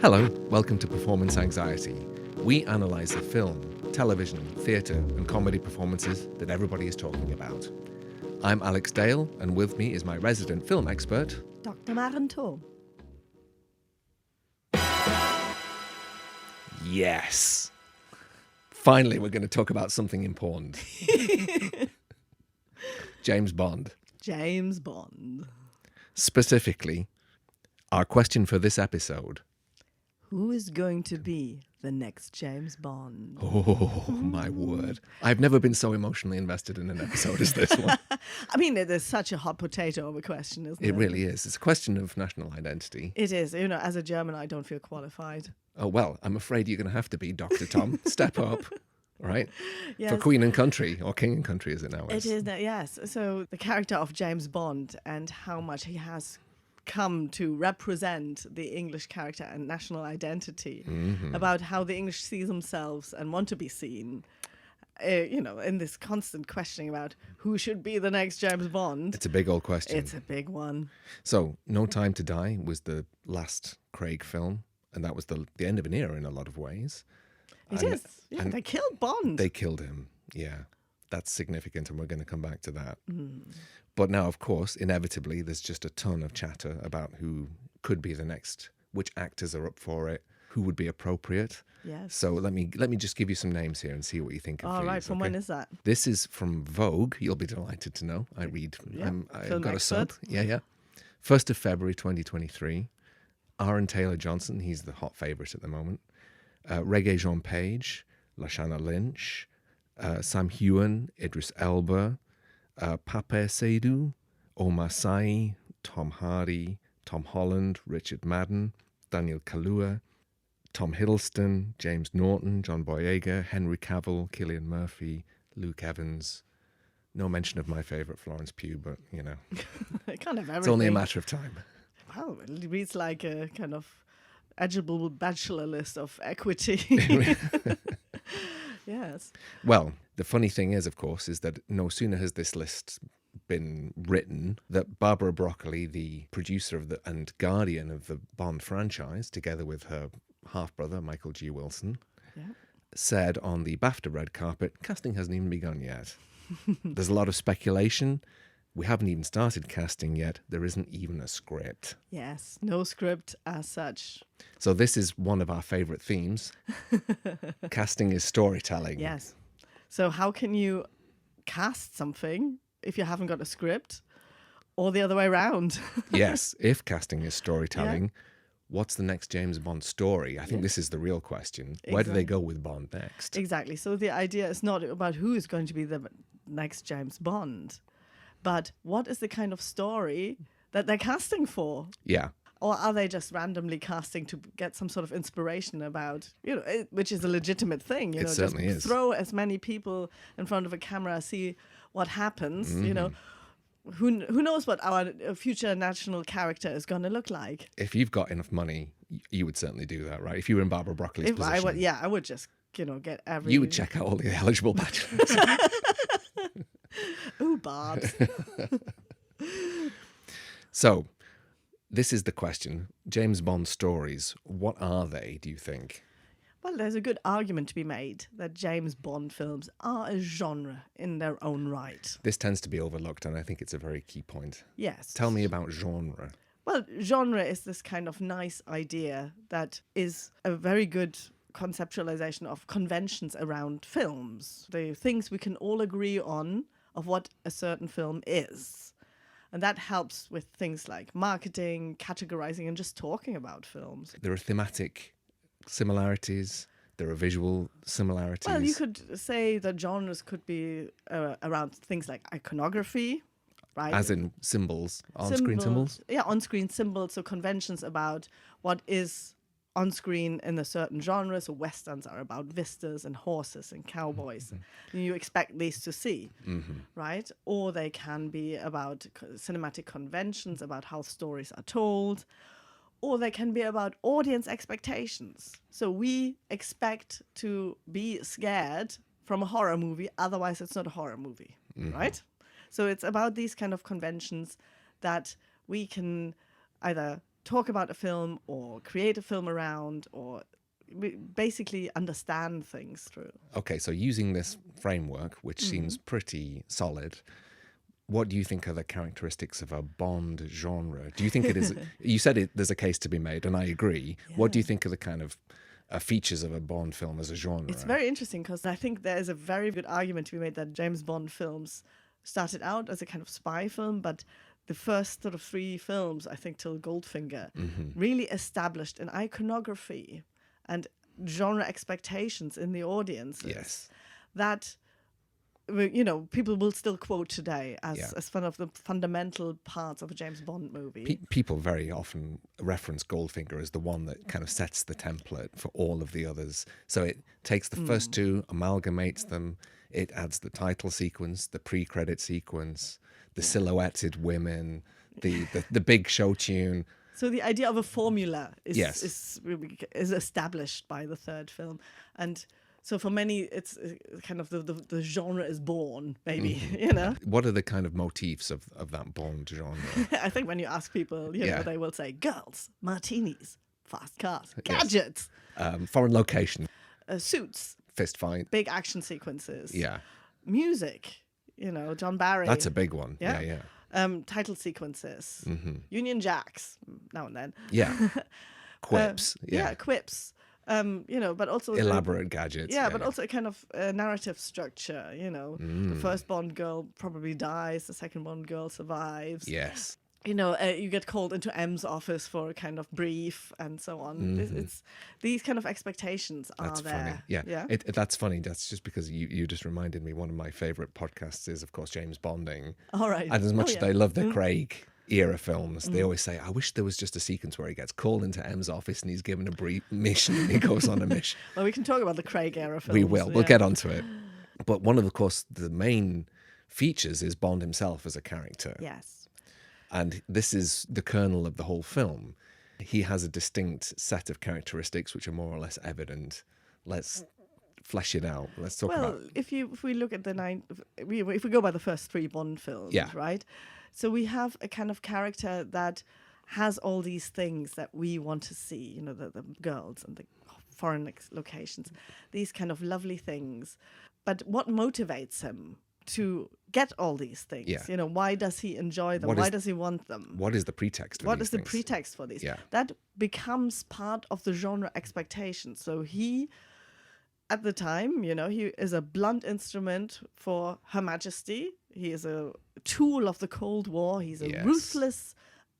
Hello, welcome to Performance Anxiety. We analyse the film, television, theatre and comedy performances that everybody is talking about. I'm Alex Dale, and with me is my resident film expert, Dr. Maren. Yes! Finally, we're going to talk about something important. James Bond. James Bond. Specifically, our question for this episode. Who is going to be the next James Bond? Oh, my word. I've never been so emotionally invested in an episode as this one. I mean, it is such a hot potato of a question, isn't it? It really is. It's a question of national identity. It is. You know, as a German, I don't feel qualified. Oh, well, I'm afraid you're going to have to be Dr. Tom. Step up, right? Yes. For Queen and Country, or King and Country as it now It is. is, yes. So the character of James Bond and how much he has come to represent the English character and national identity, about how the English see themselves and want to be seen. In this constant questioning about who should be the next James Bond. It's a big old question. It's a big one. So, No Time to Die was the last Craig film, and that was the end of an era in a lot of ways. It is. Yeah, they killed Bond. They killed him, yeah. That's significant, and we're going to come back to that. But now, of course, inevitably, there's just a ton of chatter about who could be the next, which actors are up for it, who would be appropriate. Yes. So let me just give you some names here and see what you think of All these. right, from when is that? This is from Vogue. You'll be delighted to know. I read. Yeah, I've film got a sub. expert. Yeah. 1st of February 2023. Aaron Taylor Johnson. He's the hot favourite at the moment. Reggae Jean Page, Lashana Lynch, Sam Heughan, Idris Elba, Pape Seydoux, Omar Sy, Tom Hardy, Tom Holland, Richard Madden, Daniel Kaluuya, Tom Hiddleston, James Norton, John Boyega, Henry Cavill, Cillian Murphy, Luke Evans. No mention of my favourite Florence Pugh, but, you know, Kind of everything. it's only a matter of time. Wow, it reads like a kind of eligible bachelor list of equity. Yes. Well, the funny thing is, of course, is that no sooner has this list been written that Barbara Broccoli, the producer of and guardian of the Bond franchise, together with her half-brother, Michael G. Wilson, said on the BAFTA red carpet, casting hasn't even begun yet. There's a lot of speculation. We haven't even started casting yet. There isn't even a script. Yes, no script as such. So this is one of our favourite themes. Casting is storytelling. Yes. So how can you cast something if you haven't got a script, or the other way around? Yes, if casting is storytelling, what's the next James Bond story? I think this is the real question. Where do they go with Bond next? Exactly. So the idea is not about who is going to be the next James Bond, but what is the kind of story that they're casting for? Yeah. Or are they just randomly casting to get some sort of inspiration about, which is a legitimate thing, It just certainly is. throw as many people in front of a camera, see what happens, Who knows what our future national character is going to look like? If you've got enough money, you would certainly do that, right? If you were in Barbara Broccoli's If position. I would just, get every... You would check out all the eligible bachelors. Ooh, Barbs. So, this is the question. James Bond stories, what are they, do you think? Well, there's a good argument to be made that James Bond films are a genre in their own right. This tends to be overlooked, and I think it's a very key point. Yes. Tell me about genre. Well, genre is this kind of nice idea that is a very good conceptualization of conventions around films. The things we can all agree on of what a certain film is. And that helps with things like marketing, categorizing, and just talking about films. There are thematic similarities. There are visual similarities. Well, you could say that genres could be around things like iconography, right? As in symbols, on-screen symbols? Yeah, on-screen symbols. So conventions about what is on-screen in a certain genre. So westerns are about vistas and horses and cowboys. And you expect these to see, right? Or they can be about cinematic conventions, about how stories are told. Or they can be about audience expectations. So we expect to be scared from a horror movie, otherwise it's not a horror movie, right? So it's about these kind of conventions that we can either talk about a film or create a film around or basically understand things through. Okay, so using this framework, which seems pretty solid, what do you think are the characteristics of a Bond genre? Do you think it is? You said there's a case to be made, and I agree. What do you think are the kind of features of a Bond film as a genre? It's very interesting because I think there is a very good argument to be made that James Bond films started out as a kind of spy film, but the first sort of 3 films, I think till Goldfinger, really established an iconography and genre expectations in the audience. Yes. That, you know, people will still quote today as one of the fundamental parts of a James Bond movie. People very often reference Goldfinger as the one that kind of sets the template for all of the others. So it takes the first 2, amalgamates them. It adds the title sequence, the pre-credit sequence, the silhouetted women, the big show tune. So the idea of a formula is established by the 3rd film. And so for many, it's kind of the genre is born, maybe, you know? What are the kind of motifs of that Bond genre? I think when you ask people, you know, they will say girls, martinis, fast cars, gadgets. Foreign location. Suits. Fist fight. Big action sequences. Yeah. Music. You know, John Barry. That's a big one. Yeah. Title sequences. Union Jacks, now and then. Yeah. Quips. Quips. You know, but also elaborate gadgets. But also a kind of narrative structure. You know, the first Bond girl probably dies, the second Bond girl survives. Yes. You know, you get called into M's office for a kind of brief and so on. It's these kind of expectations That's are there. funny. Yeah. That's funny. That's just because you just reminded me. One of my favorite podcasts is, of course, James Bonding. All right. And as much as I love the Craig era films, they always say, I wish there was just a sequence where he gets called into M's office and he's given a brief mission and he goes on a mission. Well, we can talk about the Craig era films. We will. We'll get onto it. But one of course, the main features is Bond himself as a character. Yes. And this is the kernel of the whole film. He has a distinct set of characteristics which are more or less evident. Let's flesh it out. Let's talk about. Well, if we look at if we go by the first 3 Bond films, right? So we have a kind of character that has all these things that we want to see. You know, the girls and the foreign locations, these kind of lovely things. But what motivates him to get all these things? You know, why does he enjoy them? Why does he want them? What is the pretext for What these is the things? pretext for these? Yeah. That becomes part of the genre expectation. So he, at the time, you know, he is a blunt instrument for Her Majesty. He is a tool of the Cold War. He's a ruthless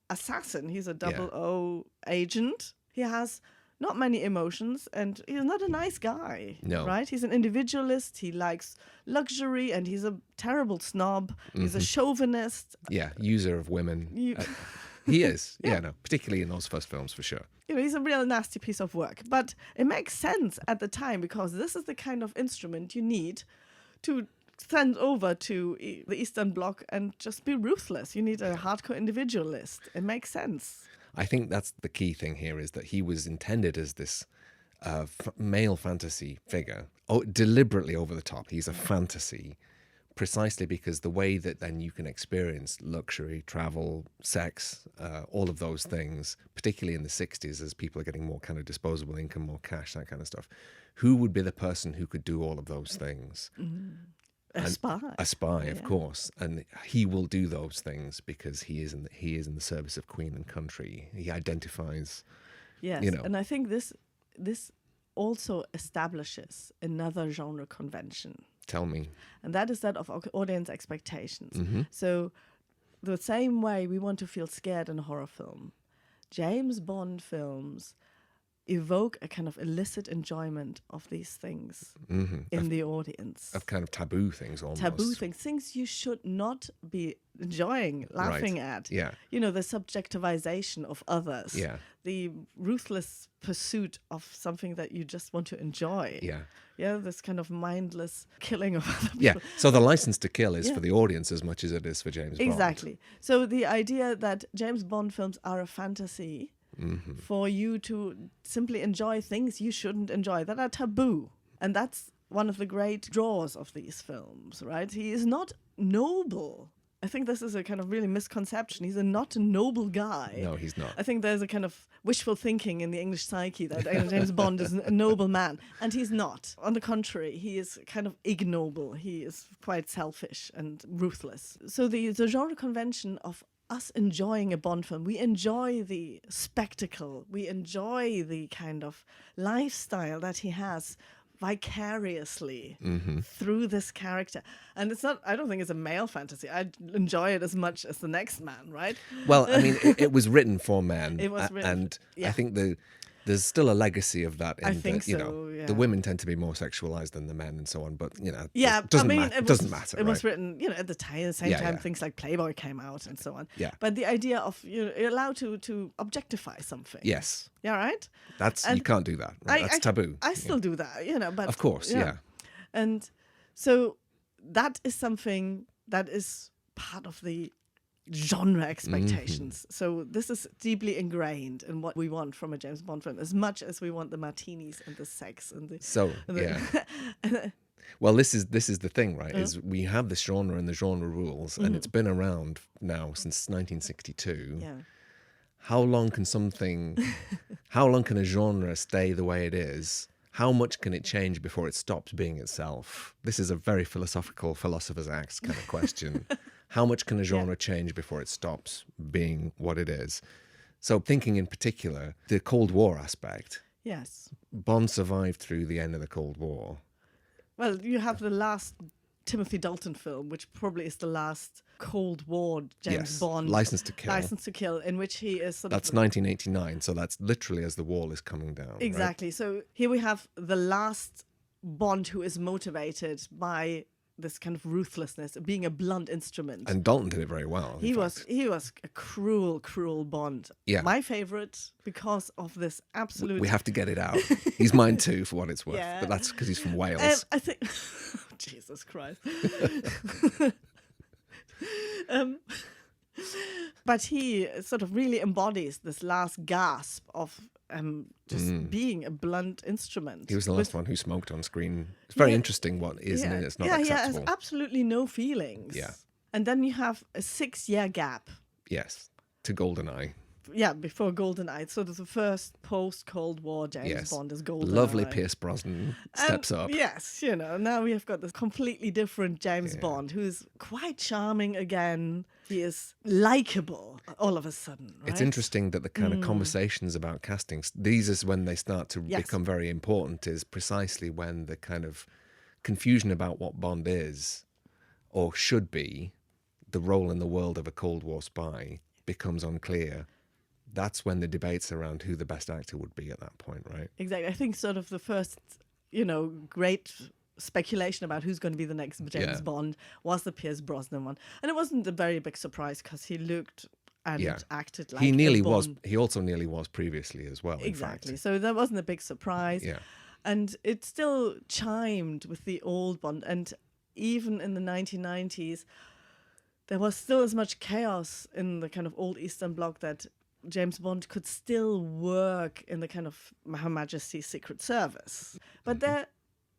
assassin. He's a 00 agent. He has not many emotions, and he's not a nice guy. No. Right? He's an individualist. He likes luxury, and he's a terrible snob. He's a chauvinist. Yeah, user of women. He is. No, particularly in those first films, for sure. You know, he's a real nasty piece of work. But it makes sense at the time because this is the kind of instrument you need to send over to the Eastern Bloc and just be ruthless. You need a hardcore individualist. It makes sense. I think that's the key thing here, is that he was intended as this male fantasy figure, deliberately over the top. He's a fantasy, precisely because the way that then you can experience luxury, travel, sex, all of those things, particularly in the 60s as people are getting more kind of disposable income, more cash, that kind of stuff. Who would be the person who could do all of those things? A spy. A spy, of course. And he will do those things because he is in the service of Queen and country. He identifies, yes, you know. And I think this also establishes another genre convention. Tell me. And that is that of audience expectations. So the same way we want to feel scared in a horror film, James Bond films evoke a kind of illicit enjoyment of these things in the audience. Of kind of taboo things almost. Taboo things you should not be enjoying, laughing at. Yeah. You know, the subjectivization of others. Yeah. The ruthless pursuit of something that you just want to enjoy. Yeah. Yeah, this kind of mindless killing of other people. Yeah. So the license to kill is for the audience as much as it is for James Bond. Exactly. So the idea that James Bond films are a fantasy for you to simply enjoy things you shouldn't enjoy, that are taboo. And that's one of the great draws of these films, right? He is not noble I think this is a kind of really misconception. He's not a noble guy. No, he's not. I think there's a kind of wishful thinking in the English psyche that James Bond is a noble man, and he's not. On the contrary, he is kind of ignoble. He is quite selfish and ruthless. So the genre convention of us enjoying a Bond film, we enjoy the spectacle, we enjoy the kind of lifestyle that he has vicariously through this character. And it's not, I don't think it's a male fantasy. I enjoy it as much as the next man, right? Well, I mean, it was written for men. It was written, and yeah. I think there's still a legacy of that. I In think the, you so, know, yeah. the women tend to be more sexualized than the men and so on. But, you know, Yeah, it doesn't, I mean, it doesn't matter. It was right? written, at the same Yeah, time yeah. things like Playboy came out and so on. Yeah. But the idea of you're allowed to objectify something. Yes. Yeah, right? You can't do that. Right? That's taboo. I still do that, but Of course, yeah. And so that is something that is part of the genre expectations. So this is deeply ingrained in what we want from a James Bond film, as much as we want the martinis and the sex and the. So yeah. Well, this is the thing, right? Is we have this genre and the genre rules, and it's been around now since 1962. Yeah. How long can a genre stay the way it is? How much can it change before it stops being itself? This is a very philosophical, philosopher's axe kind of question. How much can a genre change before it stops being what it is? So thinking in particular, the Cold War aspect. Yes. Bond survived through the end of the Cold War. Well, you have the last Timothy Dalton film, which probably is the last Cold War James Bond. License to Kill. License to Kill, in which he is That's 1989, so that's literally as the wall is coming down. Exactly. Right? So here we have the last Bond who is motivated by this kind of ruthlessness, being a blunt instrument. And Dalton did it very well. He was a cruel, cruel Bond. Yeah. My favorite because of this absolute. We have to get it out. He's mine too, for what it's worth. Yeah. But that's because he's from Wales. I think. Jesus Christ. But he sort of really embodies this last gasp of just being a blunt instrument. He was the last one who smoked on screen. It's very interesting what is and it's not acceptable. He has absolutely no feelings. Yeah. And then you have a 6-year gap. Yes, to GoldenEye. Yeah, before GoldenEye. So the first post-Cold War James Bond is GoldenEye. Lovely Pierce Brosnan steps up. Yes, now we have got this completely different James Bond who's quite charming again. He is likable all of a sudden, right? It's interesting that the kind of conversations about castings, these is when they start to become very important, is precisely when the kind of confusion about what Bond is or should be, the role in the world of a Cold War spy becomes unclear. That's when the debates around who the best actor would be at that point, right? Exactly. I think sort of the first, great speculation about who's going to be the next James Bond was the Pierce Brosnan one. And it wasn't a very big surprise because he looked and acted like he a Bond. was. He also nearly was previously as well. Exactly. In fact. So that wasn't a big surprise. Yeah. And it still chimed with the old Bond. And even in the 1990s, there was still as much chaos in the kind of old Eastern Bloc that James Bond could still work in the kind of Her Majesty's Secret Service. But there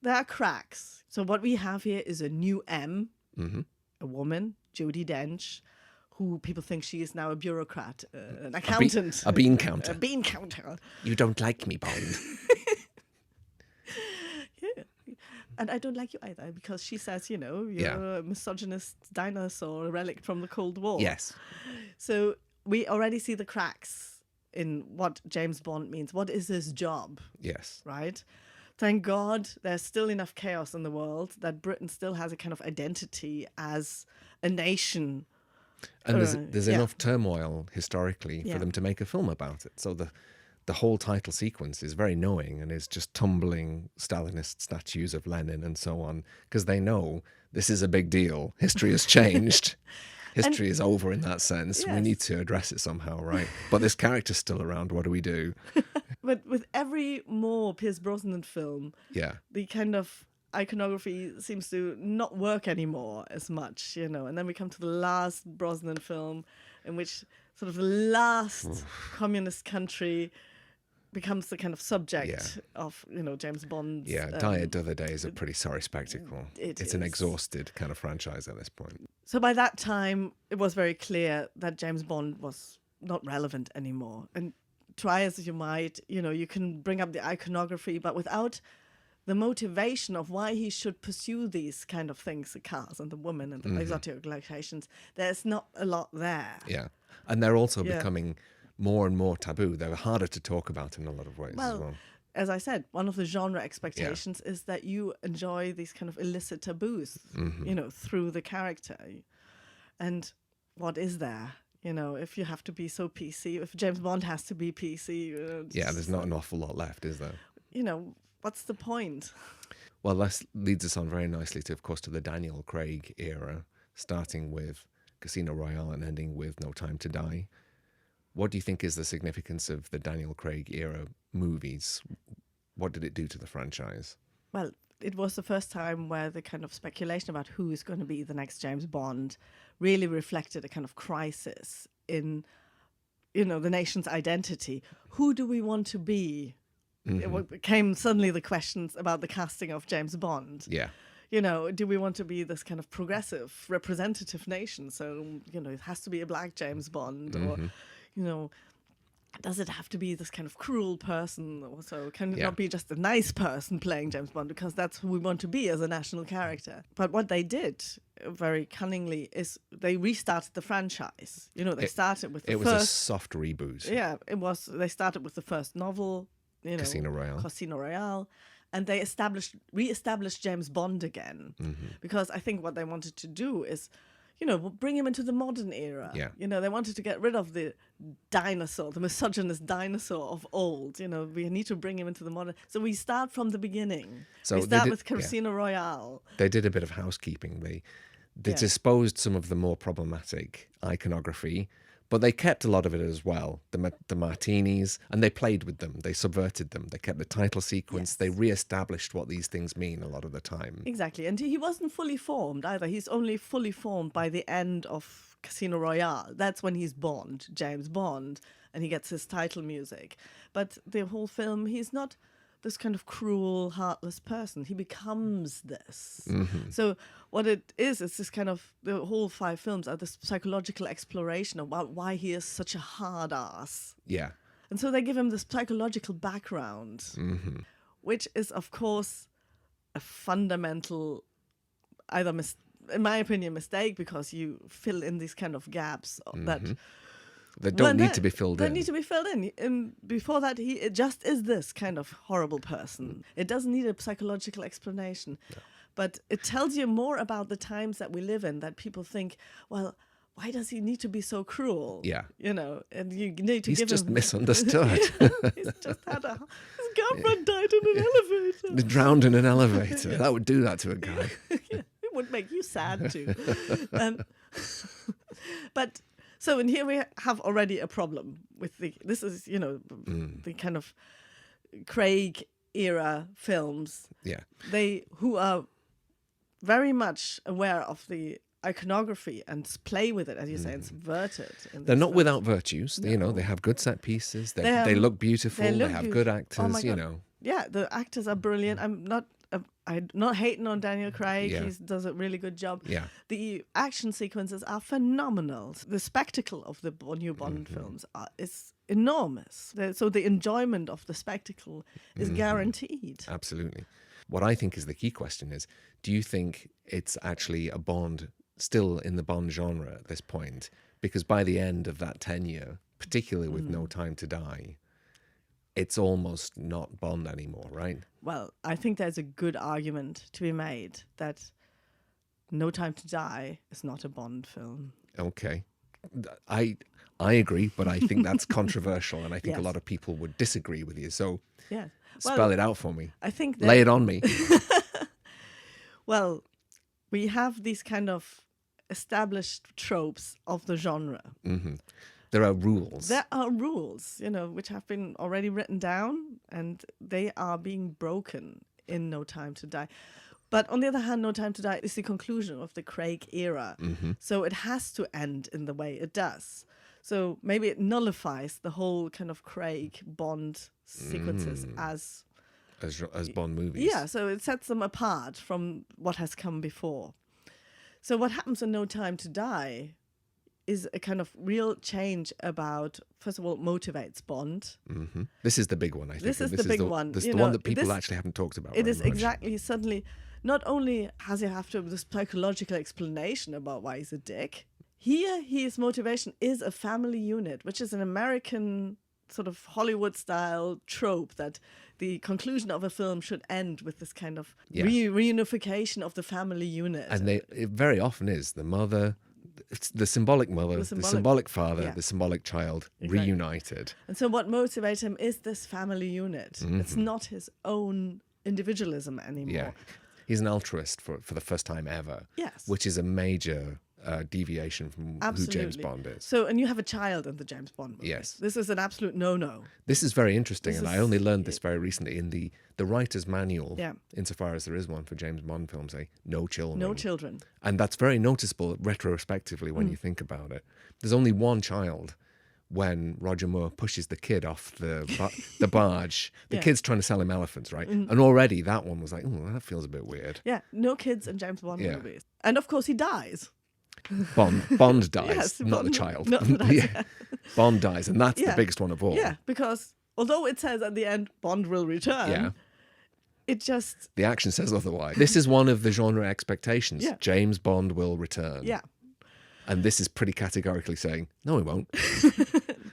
are cracks. So what we have here is a new M, a woman, Judi Dench, who people think she is now a bureaucrat, an accountant. A bean counter. A bean counter. You don't like me, Bond. Yeah. And I don't like you either because she says, you're a misogynist dinosaur, a relic from the Cold War. Yes. So we already see the cracks in what James Bond means. What is his job? Yes. Right? Thank God there's still enough chaos in the world that Britain still has a kind of identity as a nation. And there's enough turmoil historically for them to make a film about it. So the whole title sequence is very knowing and is just tumbling Stalinist statues of Lenin and so on, because they know this is a big deal. History has changed. History is over in that sense. Yes. We need to address it somehow, right? But this character's still around. What do we do? But with every more Pierce Brosnan film, the kind of iconography seems to not work anymore as much, And then we come to the last Brosnan film in which sort of the last communist country becomes the kind of subject of, James Bond's... Yeah, Die Another Day is a pretty sorry spectacle. It's an exhausted kind of franchise at this point. So by that time, it was very clear that James Bond was not relevant anymore. And try as you might, you can bring up the iconography, but without the motivation of why he should pursue these kind of things, the cars and the women and the exotic locations, there's not a lot there. Yeah. And they're also becoming more and more taboo. They're harder to talk about in a lot of ways as well. As I said, one of the genre expectations is that you enjoy these kind of illicit taboos, through the character. And what is there? If you have to be so PC, if James Bond has to be PC... there's not an awful lot left, is there? What's the point? Well, that leads us on very nicely to, of course, to the Daniel Craig era, starting with Casino Royale and ending with No Time to Die. What do you think is the significance of the Daniel Craig era movies? What did it do to the franchise? Well, it was the first time where the kind of speculation about who is going to be the next James Bond really reflected a kind of crisis in, the nation's identity. Who do we want to be? It became suddenly the questions about the casting of James Bond. Yeah. Do we want to be this kind of progressive, representative nation? So, it has to be a black James Bond, or, does it have to be this kind of cruel person? Or so can it not be just a nice person playing James Bond, because that's who we want to be as a national character? But what they did very cunningly is they restarted the franchise. They started with the first... It was a soft reboot. Yeah, it was. They started with the first novel, Casino Royale. And they re-established James Bond again, because I think what they wanted to do is, bring him into the modern era. Yeah. They wanted to get rid of the dinosaur, the misogynist dinosaur of old. We need to bring him into the modern. So we start from the beginning. So we start with Casino Royale. They did a bit of housekeeping. They disposed some of the more problematic iconography, but they kept a lot of it as well. The martinis, and they played with them. They subverted them. They kept the title sequence. Yes. They re-established what these things mean a lot of the time. Exactly. And he wasn't fully formed either. He's only fully formed by the end of Casino Royale. That's when he's Bond, James Bond, and he gets his title music. But the whole film, he's not this kind of cruel, heartless person. He becomes this. So what it is this kind of, the whole 5 films are this psychological exploration about why he is such a hard ass. Yeah. And so they give him this psychological background, which is, of course, a fundamental, either, in my opinion, mistake, because you fill in these kind of gaps that don't need to be filled in. They need to be filled in. And before that, it just is this kind of horrible person. It doesn't need a psychological explanation. No. But it tells you more about the times that we live in, that people think, well, why does he need to be so cruel? Yeah. And you need to give him... He's just misunderstood. He's just had his girlfriend died in an elevator. Drowned in an elevator. That would do that to a guy. It would make you sad too. But... So, and here we have already a problem with this is, the kind of Craig era films. Yeah. Who are very much aware of the iconography and play with it, as you say, and subvert it. They're not without virtues. No. They have good set pieces. They look beautiful. They have good actors, Yeah, the actors are brilliant. I'm not hating on Daniel Craig. Yeah. He does a really good job. Yeah. The action sequences are phenomenal. The spectacle of the new Bond films is enormous. So the enjoyment of the spectacle is guaranteed. Absolutely. What I think is the key question is, do you think it's actually a Bond still in the Bond genre at this point? Because by the end of that tenure, particularly with No Time to Die, it's almost not Bond anymore, right? Well, I think there's a good argument to be made that No Time to Die is not a Bond film. Okay. I agree, but I think that's controversial, and I think a lot of people would disagree with you. So spell it out for me. I think lay it on me. Well, we have these kind of established tropes of the genre. There are rules. There are rules, which have been already written down, and they are being broken in No Time to Die. But on the other hand, No Time to Die is the conclusion of the Craig era. So it has to end in the way it does. So maybe it nullifies the whole kind of Craig Bond sequences as Bond movies. Yeah, so it sets them apart from what has come before. So what happens in No Time to Die is a kind of real change about, first of all, motivates Bond. This is the big one, I think. This is the big one. This is You the know, one that people this- actually haven't talked about It very is much. exactly, suddenly, not only has he have to have the psychological explanation about why he's a dick, here his motivation is a family unit, which is an American sort of Hollywood-style trope that the conclusion of a film should end with this kind of reunification of the family unit. And it very often is the mother, it's the symbolic mother, the symbolic father, the symbolic child reunited. And so what motivates him is this family unit. It's not his own individualism anymore. Yeah. He's an altruist for the first time ever. Yes. Which is a major deviation from Absolutely. who James Bond is. So, and you have a child in the James Bond movies. Yes. This is an absolute no-no. This is very interesting, This and is- I only learned this very recently in the writer's manual, Yeah. insofar as there is one for James Bond films, say, no children. No children. And that's very noticeable retrospectively when you think about it. There's only one child when Roger Moore pushes the kid off the barge. The Yeah. kid's trying to sell him elephants, right? And already that one was like, oh, that feels a bit weird. Yeah, no kids in James Bond Yeah. movies. And of course he dies. Bond dies, Yes, not the Bond- child. not the child, yeah. Bond dies, and that's the Yeah. biggest one of all. Yeah, because although it says at the end Bond will return, Yeah. it just, The action says otherwise. This is one of the genre expectations. Yeah. James Bond will return. yeah. And this is pretty categorically saying, no, he won't.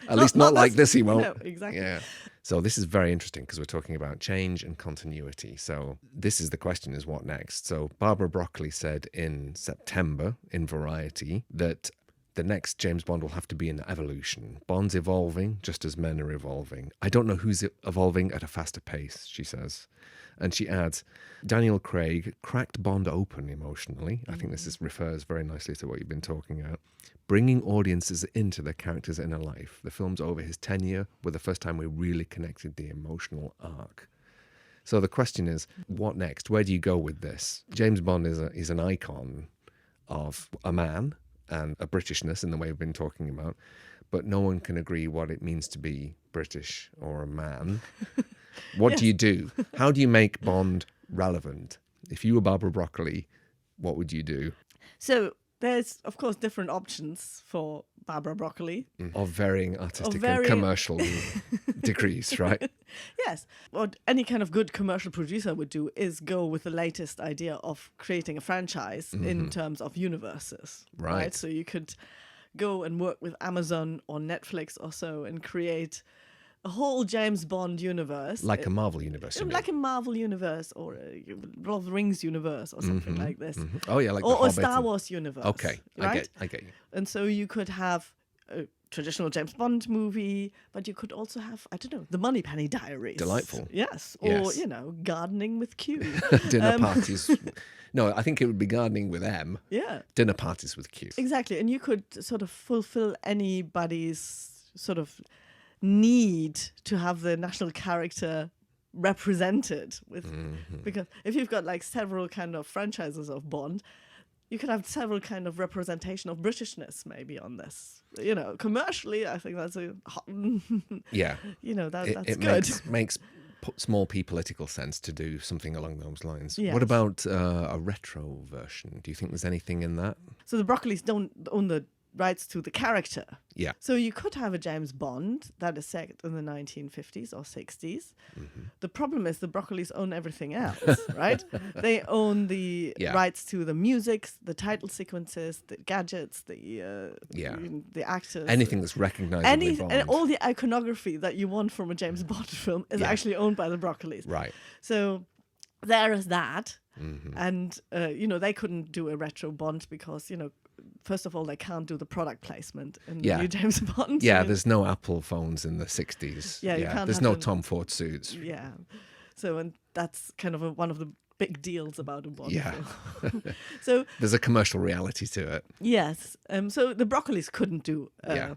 At least not like this, he won't. No, exactly. Yeah. So this is very interesting because we're talking about change and continuity. So this is the question, is what next? So Barbara Broccoli said in September in Variety that the next James Bond will have to be an evolution. Bond's evolving just as men are evolving. I don't know who's evolving at a faster pace, she says. And she adds, Daniel Craig cracked Bond open emotionally. I think this refers very nicely to what you've been talking about. Bringing audiences into their characters' inner life. The films over his tenure were the first time we really connected the emotional arc. So the question is, what next? Where do you go with this? James Bond is an icon of a man and a Britishness in the way we've been talking about, but no one can agree what it means to be British or a man. What do you do? How do you make Bond relevant? If you were Barbara Broccoli, what would you do? So there's, of course, different options for Barbara Broccoli. Of varying artistic varying- and commercial degrees, right? Yes. What any kind of good commercial producer would do is go with the latest idea of creating a franchise in terms of universes. Right. So you could go and work with Amazon or Netflix or so and create a whole James Bond universe. Like a Marvel universe, you mean? Like a Marvel universe or a Lord of the Rings universe or something like this. Oh, yeah, like the Or Hobbit Star and- Wars universe. Okay, right? I get you. And so you could have a traditional James Bond movie, but you could also have, I don't know, the Moneypenny Diaries. Delightful. Yes. Or, Yes. Gardening with Q. Dinner parties. No, I think it would be gardening with M. Yeah, Dinner parties with Q. exactly. And you could sort of fulfill anybody's sort of need to have the national character represented with, because if you've got like several kind of franchises of Bond, you could have several kind of representation of Britishness maybe on this. Commercially, I think that's Yeah. that's It good. makes small p political sense to do something along those lines. Yes. What about a retro version? Do you think there's anything in that? So the Broccolis don't own the rights to the character. Yeah. So you could have a James Bond that is set in the 1950s or 60s. The problem is the Broccolis own everything else, right? They own the Yeah. rights to the music, the title sequences, the gadgets, the actors. Anything that's recognizably Bond. And all the iconography that you want from a James Bond film is Yeah. actually owned by the Broccolis. Right. So there is that. And, they couldn't do a retro Bond because, first of all, they can't do the product placement in the Yeah. new James Bond. Yeah, there's no Apple phones in the 60s. Yeah, you can't there's have no them. Tom Ford suits. Yeah. So, and that's kind of one of the big deals about a Bond Yeah. film. So, There's a commercial reality to it. yes. So the Broccolis couldn't do Yeah.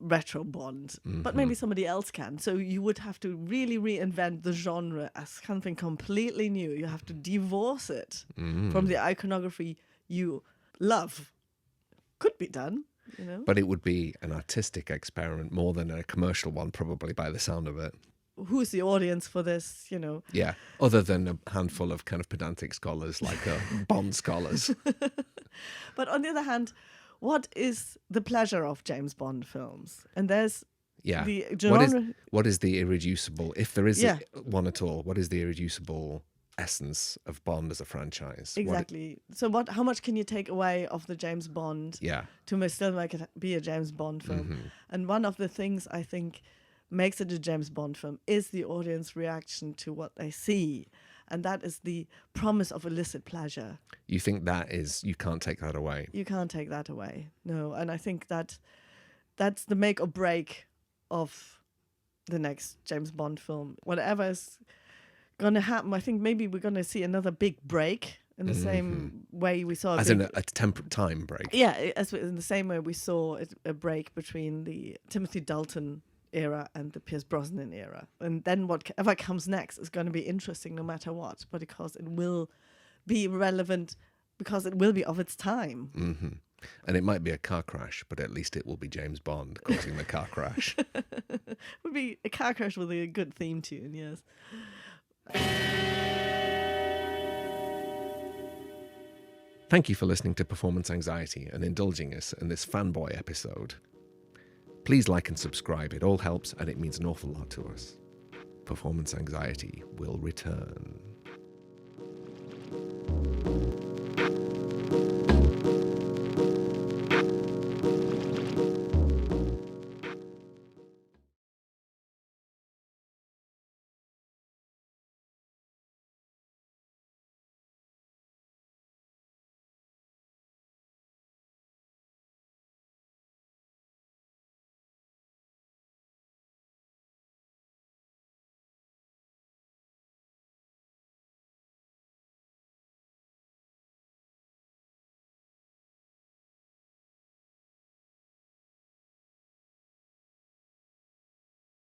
retro Bond, but maybe somebody else can. So you would have to really reinvent the genre as something completely new. You have to divorce it from the iconography you love. Could be done. you know. But it would be an artistic experiment more than a commercial one, probably, by the sound of it. Who's the audience for this, you know? Yeah, other than a handful of kind of pedantic scholars like Bond scholars. But on the other hand, what is the pleasure of James Bond films? And there's Yeah. the genre. What is the irreducible, if there is Yeah. one at all, what is the irreducible essence of Bond as a franchise? Exactly. So how much can you take away of the James Bond Yeah. to still make it be a James Bond film? Mm-hmm. And one of the things I think makes it a James Bond film is the audience reaction to what they see. And that is the promise of illicit pleasure. You think you can't take that away? You can't take that away. No. And I think that's the make or break of the next James Bond film. Whatever is going to happen, I think maybe we're going to see another big break in the same way we saw in a time break. Yeah, in the same way we saw a break between the Timothy Dalton era and the Pierce Brosnan era. And then whatever comes next is going to be interesting no matter what, but because it will be relevant, because it will be of its time. Mm-hmm. And it might be a car crash, but at least it will be James Bond causing the car crash. It would be a car crash with a good theme tune, yes. Thank you for listening to Performance Anxiety and indulging us in this fanboy episode. Please like and subscribe. It all helps and it means an awful lot to us. Performance Anxiety will return.